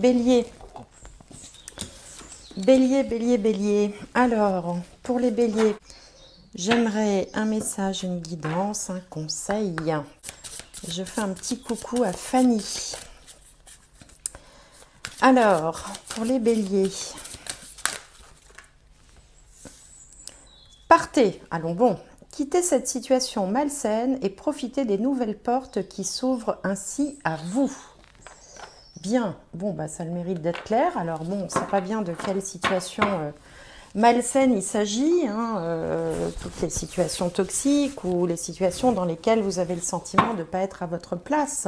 Bélier, bélier, bélier, bélier. Alors, pour les béliers, j'aimerais un message, une guidance, un conseil. Je fais un petit coucou à Fanny. Alors, pour les béliers, partez, allons bon, quittez cette situation malsaine et profitez des nouvelles portes qui s'ouvrent ainsi à vous. Bien, bon, bah, ça a le mérite d'être clair. Alors bon, on ne sait pas bien de quelle situation malsaine il s'agit, toutes les situations toxiques ou les situations dans lesquelles vous avez le sentiment de ne pas être à votre place.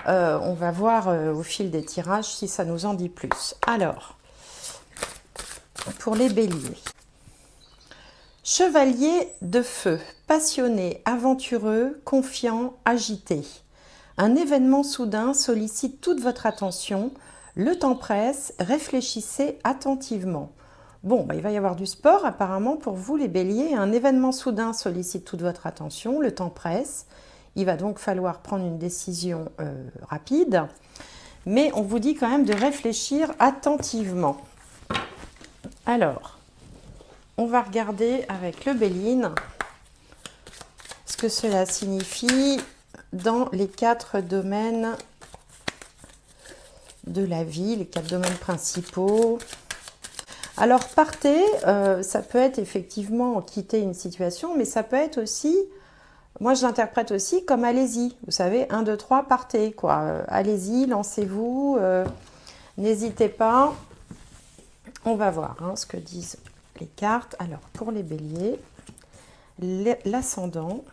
On va voir au fil des tirages si ça nous en dit plus. Alors, pour les béliers. Chevalier de feu, passionné, aventureux, confiant, agité. Un événement soudain sollicite toute votre attention. Le temps presse, réfléchissez attentivement. Bon, bah, il va y avoir du sport apparemment pour vous les béliers. Un événement soudain sollicite toute votre attention. Le temps presse. Il va donc falloir prendre une décision rapide. Mais on vous dit quand même de réfléchir attentivement. Alors, on va regarder avec le Béline ce que cela signifie dans les 4 domaines de la vie, les 4 domaines principaux. Alors, partez, ça peut être effectivement quitter une situation, mais ça peut être aussi, moi je l'interprète aussi comme allez-y. Vous savez, 1, 2, 3, partez, quoi. Allez-y, lancez-vous, n'hésitez pas. On va voir ce que disent les cartes. Alors, pour les béliers, l'ascendant,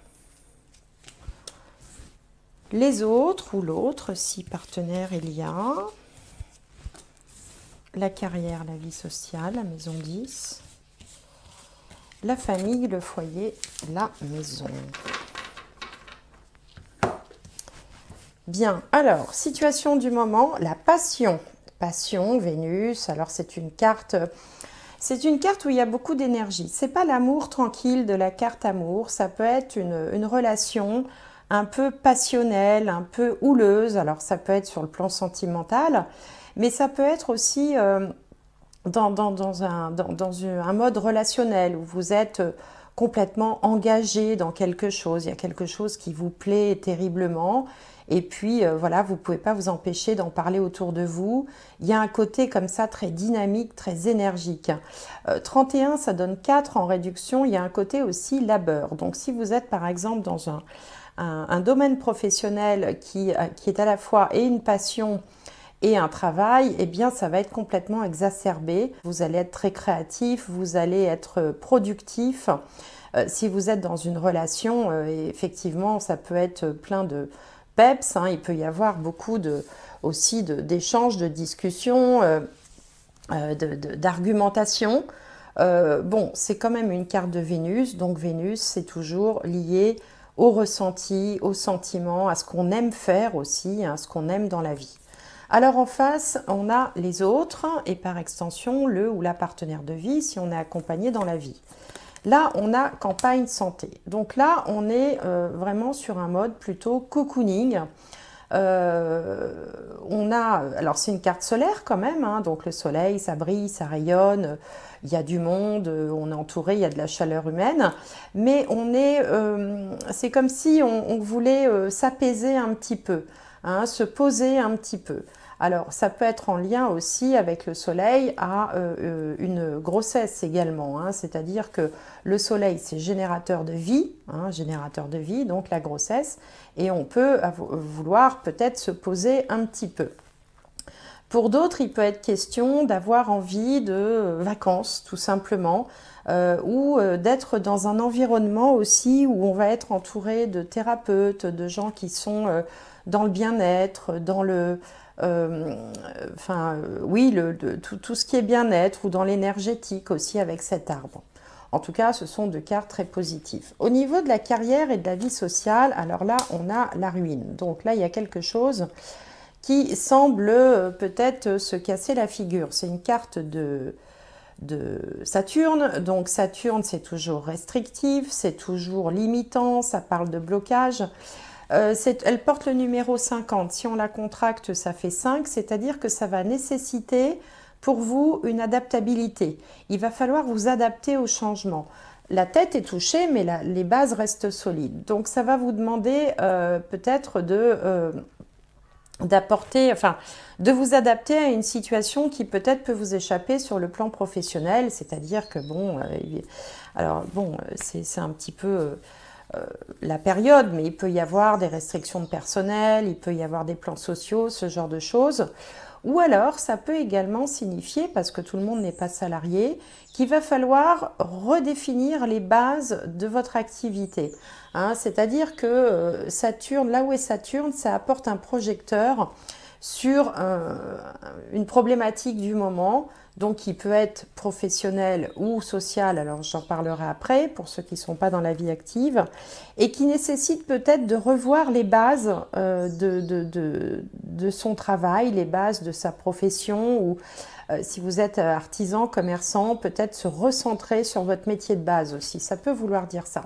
les autres ou l'autre, si partenaire il y a, la carrière, la vie sociale, la maison 10, la famille, le foyer, la maison. Bien, alors, situation du moment, la passion. Passion, Vénus, alors c'est une carte où il y a beaucoup d'énergie. C'est pas l'amour tranquille de la carte amour, ça peut être une relation un peu passionnelle, un peu houleuse. Alors ça peut être sur le plan sentimental, mais ça peut être aussi dans un mode relationnel où vous êtes complètement engagé dans quelque chose. Il y a quelque chose qui vous plaît terriblement. Et puis, voilà, vous ne pouvez pas vous empêcher d'en parler autour de vous. Il y a un côté comme ça très dynamique, très énergique. 31, ça donne 4 en réduction. Il y a un côté aussi labeur. Donc, si vous êtes par exemple dans un domaine professionnel qui est à la fois et une passion et un travail, eh bien, ça va être complètement exacerbé. Vous allez être très créatif, vous allez être productif. Si vous êtes dans une relation, effectivement, ça peut être plein de peps, il peut y avoir beaucoup aussi d'échanges, de discussions, d'argumentation. Bon, c'est quand même une carte de Vénus, donc Vénus, c'est toujours lié au ressenti, au sentiment, à ce qu'on aime faire aussi, à ce qu'on aime dans la vie. Alors en face, on a les autres et par extension le ou la partenaire de vie si on est accompagné dans la vie. Là, on a campagne santé. Donc là, on est vraiment sur un mode plutôt cocooning. Alors c'est une carte solaire quand même, donc le soleil, ça brille, ça rayonne, il y a du monde, on est entouré, il y a de la chaleur humaine, mais c'est comme si on voulait s'apaiser un petit peu, se poser un petit peu. Alors, ça peut être en lien aussi avec le soleil à une grossesse également, c'est-à-dire que le soleil, c'est générateur de vie, donc la grossesse, et on peut vouloir peut-être se poser un petit peu. Pour d'autres, il peut être question d'avoir envie de vacances, tout simplement, ou d'être dans un environnement aussi où on va être entouré de thérapeutes, de gens qui sont dans le bien-être, dans le... tout ce qui est bien-être ou dans l'énergétique aussi avec cet arbre. En tout cas, ce sont 2 cartes très positives. Au niveau de la carrière et de la vie sociale, alors là, on a la ruine. Donc là, il y a quelque chose qui semble peut-être se casser la figure. C'est une carte de Saturne. Donc Saturne, c'est toujours restrictif, c'est toujours limitant, ça parle de blocage. Elle porte le numéro 50. Si on la contracte, ça fait 5, c'est-à-dire que ça va nécessiter pour vous une adaptabilité. Il va falloir vous adapter au changement. La tête est touchée, mais les bases restent solides. Donc ça va vous demander peut-être d'apporter, enfin, de vous adapter à une situation qui peut-être peut vous échapper sur le plan professionnel, c'est-à-dire que bon, alors bon, c'est un petit peu la période, mais il peut y avoir des restrictions de personnel, il peut y avoir des plans sociaux, ce genre de choses. Ou alors, ça peut également signifier, parce que tout le monde n'est pas salarié, qu'il va falloir redéfinir les bases de votre activité. Hein, c'est-à-dire que Saturne, là où est Saturne, ça apporte un projecteur sur une problématique du moment, donc qui peut être professionnelle ou sociale, alors j'en parlerai après pour ceux qui ne sont pas dans la vie active, et qui nécessite peut-être de revoir les bases de son travail, les bases de sa profession, ou si vous êtes artisan, commerçant, peut-être se recentrer sur votre métier de base aussi, ça peut vouloir dire ça.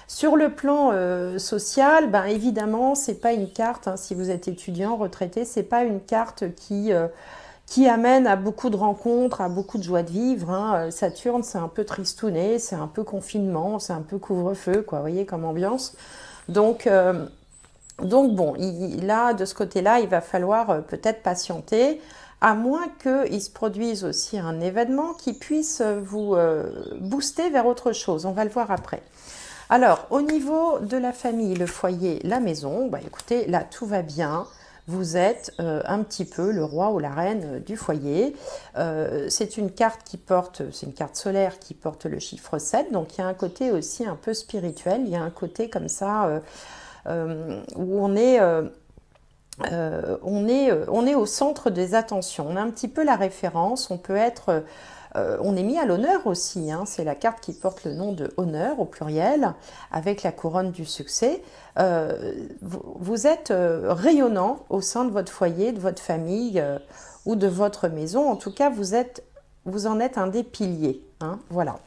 Sur le plan social, ben évidemment, c'est pas une carte, hein, si vous êtes étudiant, retraité, c'est pas une carte qui amène à beaucoup de rencontres, à beaucoup de joie de vivre. Hein. Saturne, c'est un peu tristouné, c'est un peu confinement, c'est un peu couvre-feu, quoi, vous voyez, comme ambiance. Donc bon, là, de ce côté-là, il va falloir peut-être patienter, à moins qu'il se produise aussi un événement qui puisse vous booster vers autre chose. On va le voir après. Alors, au niveau de la famille, le foyer, la maison, bah écoutez, là, tout va bien. Vous êtes un petit peu le roi ou la reine du foyer. C'est une carte c'est une carte solaire qui porte le chiffre 7, donc il y a un côté aussi un peu spirituel, il y a un côté comme ça où on est au centre des attentions. On a un petit peu la référence, on est mis à l'honneur aussi, hein. C'est la carte qui porte le nom de honneur au pluriel, avec la couronne du succès. Vous êtes rayonnant au sein de votre foyer, de votre famille ou de votre maison. En tout cas, vous en êtes un des piliers. Hein, voilà.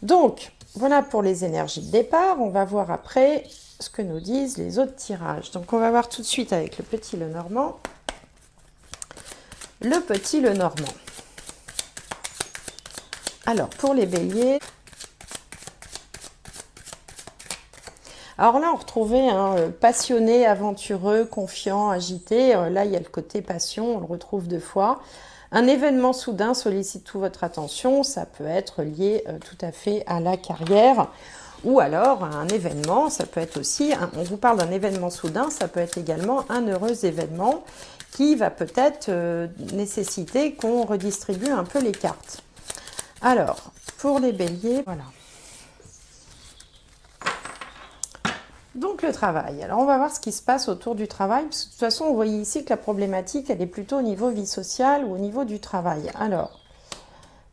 Donc, voilà pour les énergies de départ. On va voir après ce que nous disent les autres tirages. Donc, on va voir tout de suite avec le petit Lenormand. Le petit Lenormand. Alors, pour les béliers, alors là, on retrouvait un passionné, aventureux, confiant, agité. Là, il y a le côté passion, on le retrouve deux fois. Un événement soudain sollicite toute votre attention. Ça peut être lié tout à fait à la carrière. Ou alors, un événement, ça peut être aussi, on vous parle d'un événement soudain, ça peut être également un heureux événement qui va peut-être nécessiter qu'on redistribue un peu les cartes. Alors, pour les béliers, voilà. Donc le travail. Alors on va voir ce qui se passe autour du travail. Parce que, de toute façon, vous voyez ici que la problématique, elle est plutôt au niveau vie sociale ou au niveau du travail. Alors,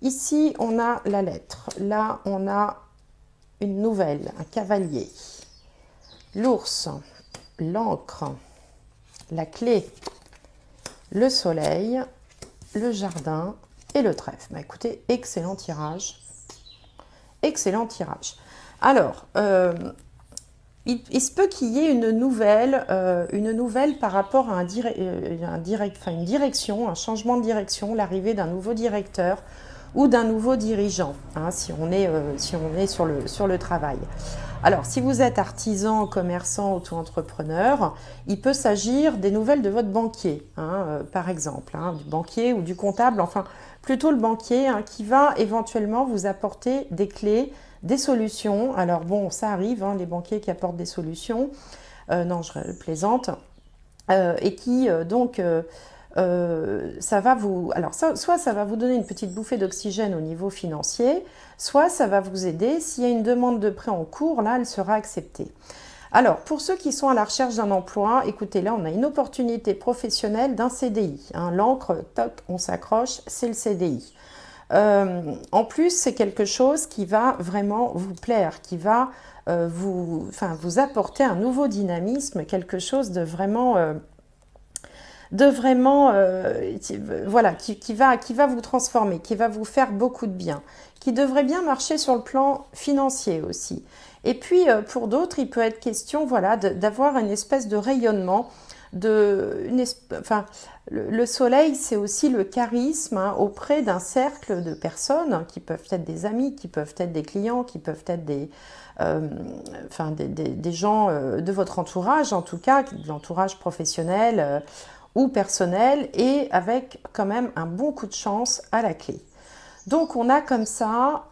ici, on a la lettre. Là, on a une nouvelle, un cavalier. L'ours, l'encre, la clé, le soleil, le jardin et le trèfle. Bah, écoutez, excellent tirage. Excellent tirage. Alors, il se peut qu'il y ait une nouvelle par rapport à une direction, un changement de direction, l'arrivée d'un nouveau directeur ou d'un nouveau dirigeant, hein, si on est sur le travail. Alors, si vous êtes artisan, commerçant, auto-entrepreneur, il peut s'agir des nouvelles de votre banquier, hein, par exemple, hein, du banquier ou du comptable, enfin, plutôt le banquier, hein, qui va éventuellement vous apporter des clés, des solutions. Alors bon, ça arrive, hein, les banquiers qui apportent des solutions, non, je plaisante, et qui ça va vous, alors soit ça va vous donner une petite bouffée d'oxygène au niveau financier, soit ça va vous aider. S'il y a une demande de prêt en cours, là, elle sera acceptée. Alors, pour ceux qui sont à la recherche d'un emploi, écoutez, là, on a une opportunité professionnelle d'un CDI. Hein, l'encre, toc, on s'accroche, c'est le CDI. En plus, c'est quelque chose qui va vraiment vous plaire, qui va vous apporter un nouveau dynamisme, quelque chose de vraiment de vraiment, voilà, qui va vous transformer, qui va vous faire beaucoup de bien, qui devrait bien marcher sur le plan financier aussi. Et puis, pour d'autres, il peut être question, voilà, d'avoir une espèce de rayonnement, enfin, le soleil, c'est aussi le charisme hein, auprès d'un cercle de personnes qui peuvent être des amis, qui peuvent être des clients, qui peuvent être euh, enfin, des gens de votre entourage, en tout cas, de l'entourage professionnel ou personnel, et avec quand même un bon coup de chance à la clé. Donc, on a comme ça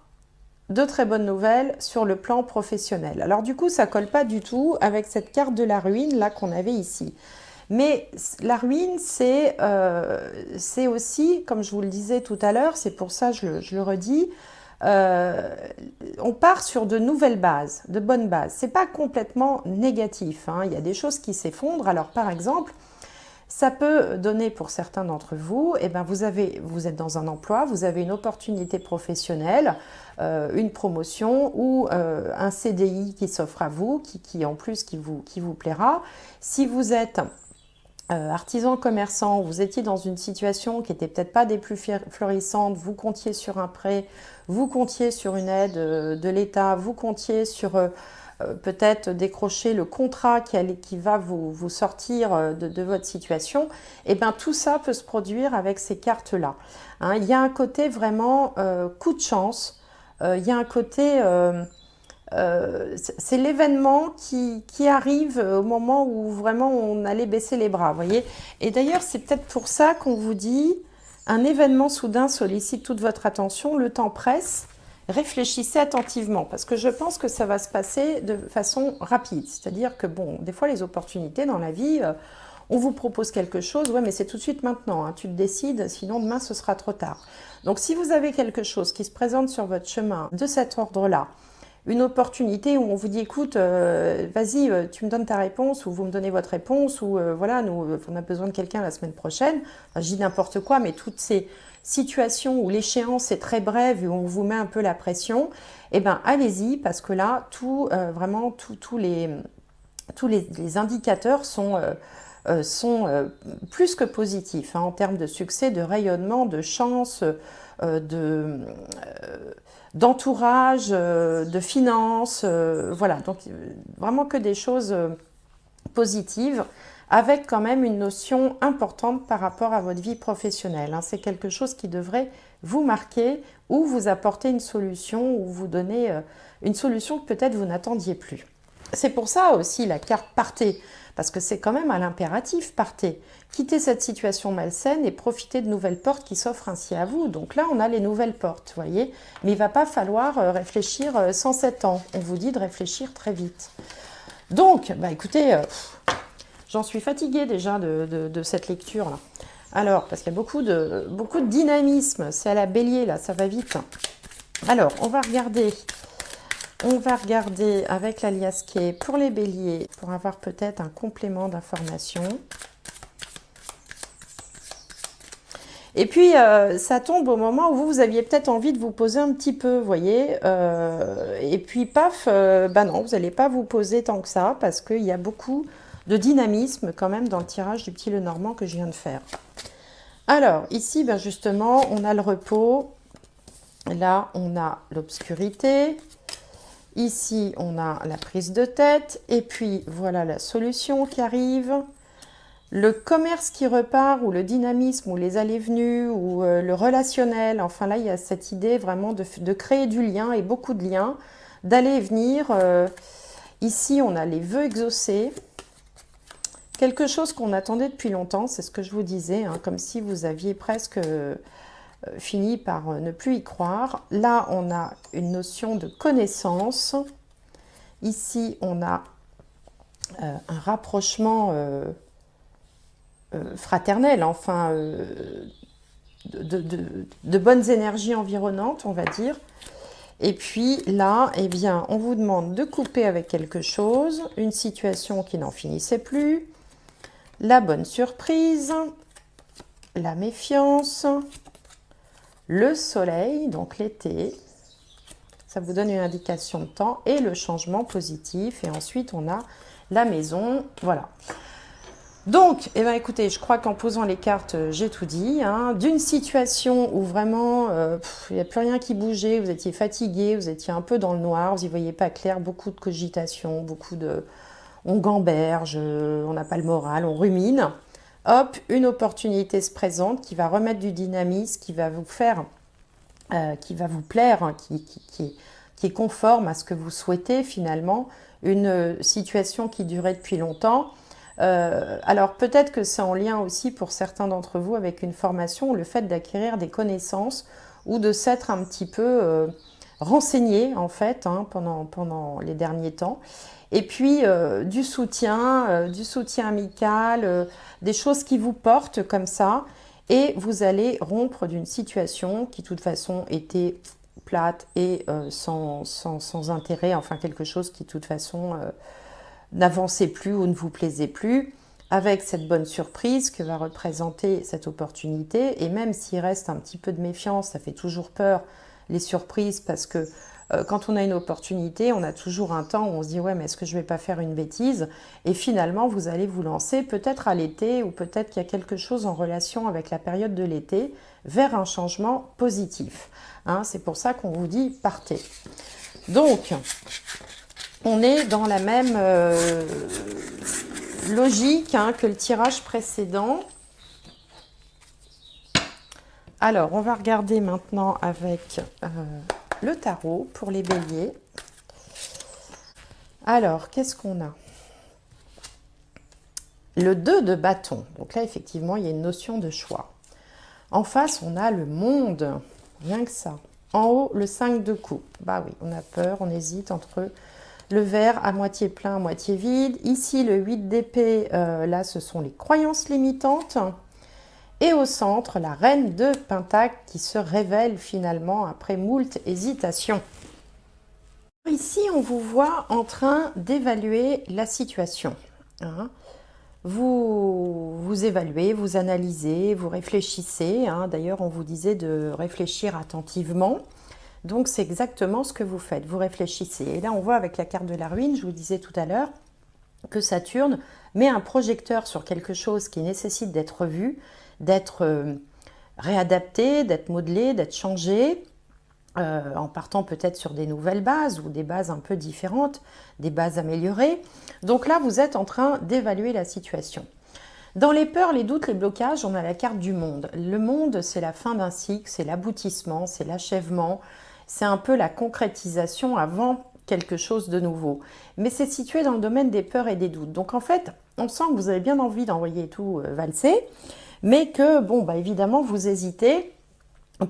de très bonnes nouvelles sur le plan professionnel. Alors du coup, ça colle pas du tout avec cette carte de la ruine là qu'on avait ici. Mais la ruine, c'est aussi, comme je vous le disais tout à l'heure, c'est pour ça je le redis, euh, on part sur de nouvelles bases, de bonnes bases. C'est pas complètement négatif, hein. Il y a des choses qui s'effondrent. Alors par exemple, ça peut donner pour certains d'entre vous, eh ben vous êtes dans un emploi, vous avez une opportunité professionnelle, une promotion ou un CDI qui s'offre à vous, qui en plus qui vous plaira. Si vous êtes artisan commerçant, vous étiez dans une situation qui n'était peut-être pas des plus florissantes, vous comptiez sur un prêt, vous comptiez sur une aide de l'État, vous comptiez sur peut-être décrocher le contrat qui va vous sortir de votre situation, et bien tout ça peut se produire avec ces cartes-là. Hein, il y a un côté vraiment coup de chance, il y a un côté... c'est l'événement qui arrive au moment où vraiment on allait baisser les bras, voyez. Et d'ailleurs, c'est peut-être pour ça qu'on vous dit, un événement soudain sollicite toute votre attention, le temps presse, réfléchissez attentivement, parce que je pense que ça va se passer de façon rapide. C'est-à-dire que, bon, des fois, les opportunités dans la vie, on vous propose quelque chose, ouais, mais c'est tout de suite maintenant, hein, tu te décides, sinon demain, ce sera trop tard. Donc, si vous avez quelque chose qui se présente sur votre chemin de cet ordre-là, une opportunité où on vous dit écoute, vas-y, tu me donnes ta réponse ou vous me donnez votre réponse ou voilà, nous, on a besoin de quelqu'un la semaine prochaine. Enfin, je dis n'importe quoi, mais toutes ces situations où l'échéance est très brève et où on vous met un peu la pression, eh ben allez-y parce que là, vraiment, tous les indicateurs sont plus que positifs hein, en termes de succès, de rayonnement, de chance, d'entourage, de finances, voilà. Donc vraiment que des choses positives avec quand même une notion importante par rapport à votre vie professionnelle. Hein. C'est quelque chose qui devrait vous marquer ou vous apporter une solution ou vous donner une solution que peut-être vous n'attendiez plus. C'est pour ça aussi la carte partez, parce que c'est quand même à l'impératif partez. Quittez cette situation malsaine et profitez de nouvelles portes qui s'offrent ainsi à vous. Donc là, on a les nouvelles portes, vous voyez. Mais il ne va pas falloir réfléchir 107 ans. On vous dit de réfléchir très vite. Donc, bah écoutez, j'en suis fatiguée déjà de cette lecture-là. Alors, parce qu'il y a beaucoup de dynamisme. C'est à la bélier, là, ça va vite. Alors, on va regarder avec l'alias Kay pour les béliers, pour avoir peut-être un complément d'information. Et puis, ça tombe au moment où vous aviez peut-être envie de vous poser un petit peu, vous voyez. Et puis, paf, bah non, vous n'allez pas vous poser tant que ça, parce qu'il y a beaucoup de dynamisme quand même dans le tirage du petit Lenormand que je viens de faire. Alors, ici, ben justement, on a le repos. Là, on a l'obscurité. Ici, on a la prise de tête. Et puis, voilà la solution qui arrive. Le commerce qui repart, ou le dynamisme, ou les allées-venues, ou le relationnel. Enfin, là, il y a cette idée vraiment de créer du lien, et beaucoup de liens, d'aller et venir. Ici, on a les vœux exaucés. Quelque chose qu'on attendait depuis longtemps, c'est ce que je vous disais, hein, comme si vous aviez presque fini par ne plus y croire. Là, on a une notion de connaissance. Ici, on a un rapprochement fraternel, enfin, de bonnes énergies environnantes, on va dire. Et puis là, eh bien, on vous demande de couper avec quelque chose, une situation qui n'en finissait plus, la bonne surprise, la méfiance, le soleil, donc l'été, ça vous donne une indication de temps, et le changement positif. Et ensuite, on a la maison, voilà. Donc, eh ben, écoutez, je crois qu'en posant les cartes, j'ai tout dit, hein. D'une situation où vraiment, il n'y a plus rien qui bougeait, vous étiez fatigué, vous étiez un peu dans le noir, vous n'y voyez pas clair, beaucoup de cogitation, beaucoup de... On gamberge, on n'a pas le moral, on rumine. Hop, une opportunité se présente qui va remettre du dynamisme, qui va vous faire, qui va vous plaire, hein, qui est conforme à ce que vous souhaitez finalement, une situation qui durait depuis longtemps. Alors peut-être que c'est en lien aussi pour certains d'entre vous avec une formation, le fait d'acquérir des connaissances ou de s'être un petit peu renseigné en fait, hein, pendant les derniers temps. Et puis du soutien amical, des choses qui vous portent comme ça. Et vous allez rompre d'une situation qui de toute façon était plate et sans intérêt, enfin quelque chose qui de toute façon n'avancez plus ou ne vous plaisait plus, avec cette bonne surprise que va représenter cette opportunité. Et même s'il reste un petit peu de méfiance, ça fait toujours peur, les surprises, parce que quand on a une opportunité, on a toujours un temps où on se dit « ouais, mais est-ce que je ne vais pas faire une bêtise ?» Et finalement, vous allez vous lancer peut-être à l'été, ou peut-être qu'il y a quelque chose en relation avec la période de l'été, vers un changement positif. Hein, c'est pour ça qu'on vous dit « partez ». Donc, on est dans la même logique, hein, que le tirage précédent. Alors, on va regarder maintenant avec le tarot pour les béliers. Alors, qu'est-ce qu'on a? Le 2 de bâton. Donc là, effectivement, il y a une notion de choix. En face, on a le monde. Rien que ça. En haut, le 5 de coupe. Bah oui, on a peur, on hésite entre le verre à moitié plein, à moitié vide. Ici, le 8 d'épée, là, ce sont les croyances limitantes. Et au centre, la reine de Pentacle qui se révèle finalement après moult hésitations. Ici, on vous voit en train d'évaluer la situation. Hein. Vous évaluez, vous analysez, vous réfléchissez. Hein. D'ailleurs, on vous disait de réfléchir attentivement. Donc, c'est exactement ce que vous faites. Vous réfléchissez. Et là, on voit avec la carte de la ruine, je vous disais tout à l'heure, que Saturne met un projecteur sur quelque chose qui nécessite d'être vu, d'être réadapté, d'être modelé, d'être changé, en partant peut-être sur des nouvelles bases ou des bases un peu différentes, des bases améliorées. Donc là, vous êtes en train d'évaluer la situation. Dans les peurs, les doutes, les blocages, on a la carte du monde. Le monde, c'est la fin d'un cycle, c'est l'aboutissement, c'est l'achèvement, c'est un peu la concrétisation avant quelque chose de nouveau. Mais c'est situé dans le domaine des peurs et des doutes. Donc en fait, on sent que vous avez bien envie d'envoyer tout valser, mais que, bon, bah évidemment, vous hésitez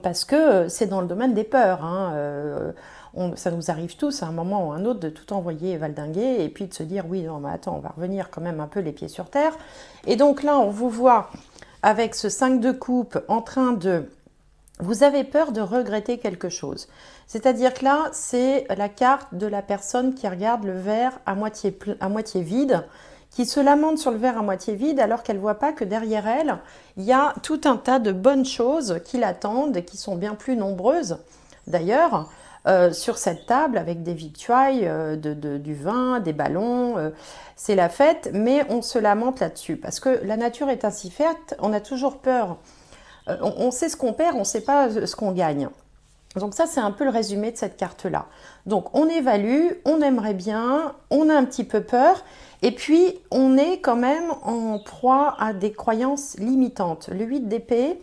parce que c'est dans le domaine des peurs. Hein. Ça nous arrive tous à un moment ou à un autre de tout envoyer valdinguer et puis de se dire oui, non, mais attends, on va revenir quand même un peu les pieds sur terre. Et donc là, on vous voit avec ce 5 de coupe en train de... Vous avez peur de regretter quelque chose. C'est-à-dire que là, c'est la carte de la personne qui regarde le verre à moitié vide, qui se lamente sur le verre à moitié vide alors qu'elle ne voit pas que derrière elle, il y a tout un tas de bonnes choses qui l'attendent et qui sont bien plus nombreuses d'ailleurs sur cette table avec des victuailles, du vin, des ballons. C'est la fête, mais on se lamente là-dessus parce que la nature est ainsi faite, on a toujours peur. On sait ce qu'on perd, on ne sait pas ce qu'on gagne. Donc ça, c'est un peu le résumé de cette carte-là. Donc on évalue, on aimerait bien, on a un petit peu peur, et puis on est quand même en proie à des croyances limitantes. Le 8 d'épée,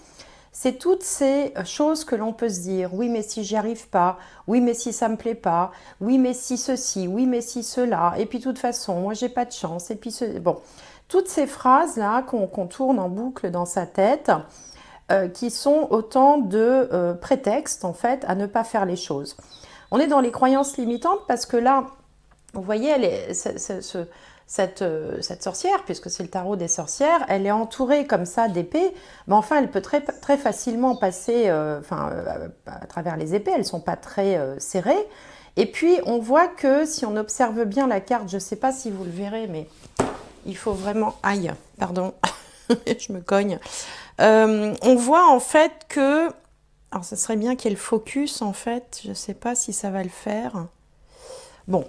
c'est toutes ces choses que l'on peut se dire. Oui, mais si j'y arrive pas. Oui, mais si ça me plaît pas. Oui, mais si ceci. Oui, mais si cela. Et puis de toute façon, moi j'ai pas de chance. Et puis bon, toutes ces phrases-là qu'on tourne en boucle dans sa tête, qui sont autant de prétextes en fait à ne pas faire les choses. On est dans les croyances limitantes parce que là, vous voyez, cette sorcière, puisque c'est le tarot des sorcières, elle est entourée comme ça d'épées, mais enfin elle peut très facilement passer à travers les épées, elles ne sont pas très serrées. Et puis on voit que si on observe bien la carte, je ne sais pas si vous le verrez, mais il faut vraiment... Aïe, pardon, je me cogne. On voit en fait que... Alors, ça serait bien qu'il y ait le focus, en fait. Je ne sais pas si ça va le faire. Bon.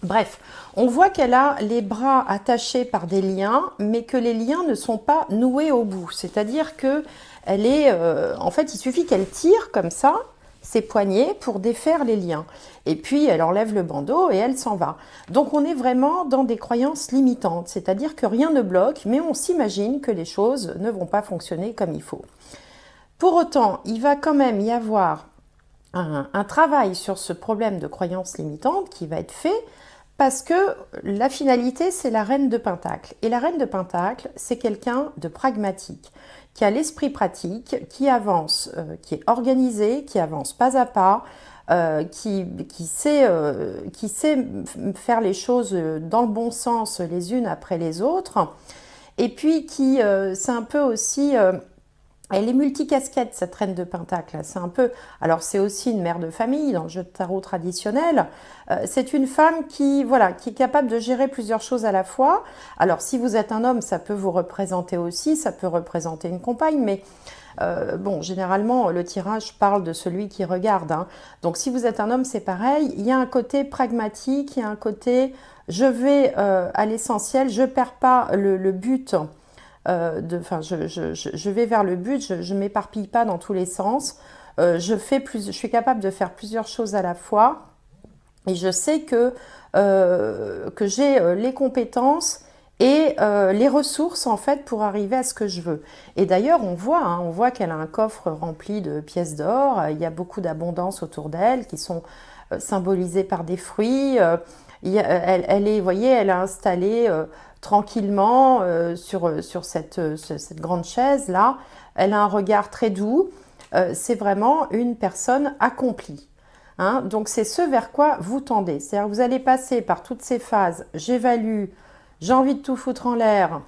Bref, on voit qu'elle a les bras attachés par des liens, mais que les liens ne sont pas noués au bout. C'est-à-dire que elle est, en fait, il suffit qu'elle tire comme ça ses poignets pour défaire les liens. Et puis, elle enlève le bandeau et elle s'en va. Donc, on est vraiment dans des croyances limitantes. C'est-à-dire que rien ne bloque, mais on s'imagine que les choses ne vont pas fonctionner comme il faut. Pour autant, il va quand même y avoir un travail sur ce problème de croyances limitantes qui va être fait parce que la finalité, c'est la reine de Pentacle. Et la reine de Pentacle, c'est quelqu'un de pragmatique, qui a l'esprit pratique, qui avance, qui est organisé, qui avance pas à pas, qui sait faire les choses dans le bon sens les unes après les autres. Et puis qui, c'est un peu aussi... elle est multicasquette, cette reine de Pentacle. C'est un peu, alors c'est aussi une mère de famille dans le jeu de tarot traditionnel. C'est une femme qui, voilà, qui est capable de gérer plusieurs choses à la fois. Alors si vous êtes un homme, ça peut vous représenter aussi, ça peut représenter une compagne, mais bon, généralement, le tirage parle de celui qui regarde, hein. Donc si vous êtes un homme, c'est pareil. Il y a un côté pragmatique, il y a un côté, je vais à l'essentiel, je perds pas le but. Je vais vers le but, je ne m'éparpille pas dans tous les sens, je suis capable de faire plusieurs choses à la fois et je sais que j'ai les compétences et les ressources en fait pour arriver à ce que je veux. Et d'ailleurs on voit qu'elle a un coffre rempli de pièces d'or, il y a beaucoup d'abondance autour d'elle qui sont symbolisées par des fruits. Elle est, vous voyez, elle a installé tranquillement sur cette grande chaise là. Elle a un regard très doux. C'est vraiment une personne accomplie. Hein. Donc c'est ce vers quoi vous tendez. C'est-à-dire que vous allez passer par toutes ces phases. J'évalue, j'ai envie de tout foutre en l'air,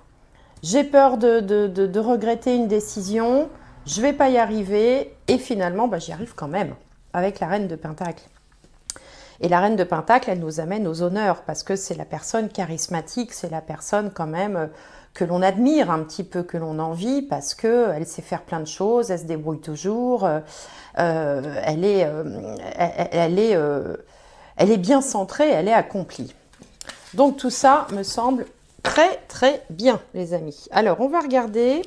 j'ai peur de regretter une décision, je ne vais pas y arriver et finalement bah, j'y arrive quand même avec la reine de Pentacle. Et la reine de Pentacle, elle nous amène aux honneurs parce que c'est la personne charismatique, c'est la personne quand même que l'on admire un petit peu, que l'on envie parce qu'elle sait faire plein de choses, elle se débrouille toujours, elle est bien centrée, elle est accomplie. Donc tout ça me semble très très bien les amis. Alors on va regarder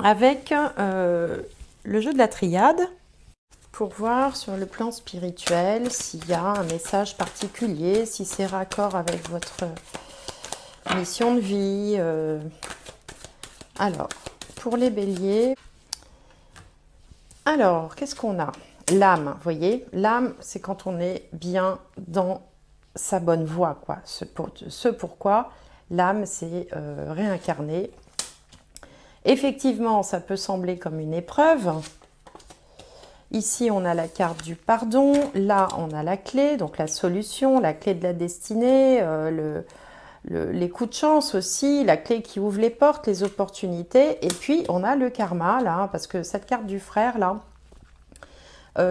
avec le jeu de la triade. Pour voir sur le plan spirituel s'il y a un message particulier, si c'est raccord avec votre mission de vie. Alors, pour les béliers, alors, qu'est-ce qu'on a? L'âme, vous voyez, l'âme, c'est quand on est bien dans sa bonne voie, quoi. Ce pourquoi l'âme s'est réincarnée. Effectivement, ça peut sembler comme une épreuve. Ici, on a la carte du pardon. Là, on a la clé, donc la solution, la clé de la destinée, les coups de chance aussi, la clé qui ouvre les portes, les opportunités. Et puis, on a le karma, là, parce que cette carte du frère, là,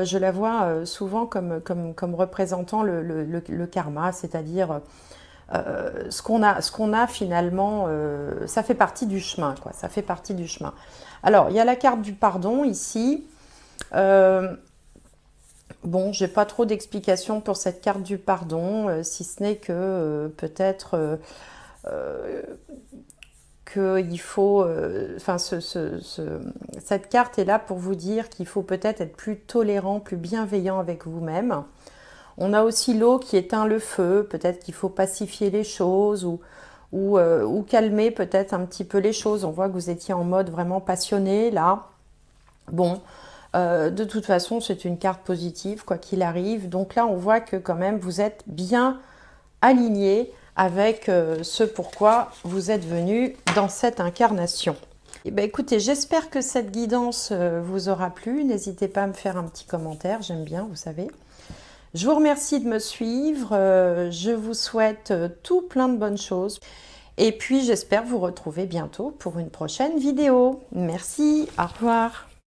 je la vois souvent comme représentant le karma, c'est-à-dire ce qu'on a finalement, ça fait partie du chemin, quoi. Ça fait partie du chemin. Alors, il y a la carte du pardon ici. Bon, j'ai pas trop d'explications pour cette carte du pardon, si ce n'est que peut-être qu'il faut, enfin, cette carte est là pour vous dire qu'il faut peut-être être plus tolérant, plus bienveillant avec vous-même. On a aussi l'eau qui éteint le feu, peut-être qu'il faut pacifier les choses ou calmer peut-être un petit peu les choses. On voit que vous étiez en mode vraiment passionné là. Bon, de toute façon, c'est une carte positive, quoi qu'il arrive. Donc là, on voit que quand même, vous êtes bien aligné avec ce pourquoi vous êtes venu dans cette incarnation. Et ben, écoutez, j'espère que cette guidance vous aura plu. N'hésitez pas à me faire un petit commentaire, j'aime bien, vous savez. Je vous remercie de me suivre. Je vous souhaite tout plein de bonnes choses. Et puis, j'espère vous retrouver bientôt pour une prochaine vidéo. Merci, au revoir.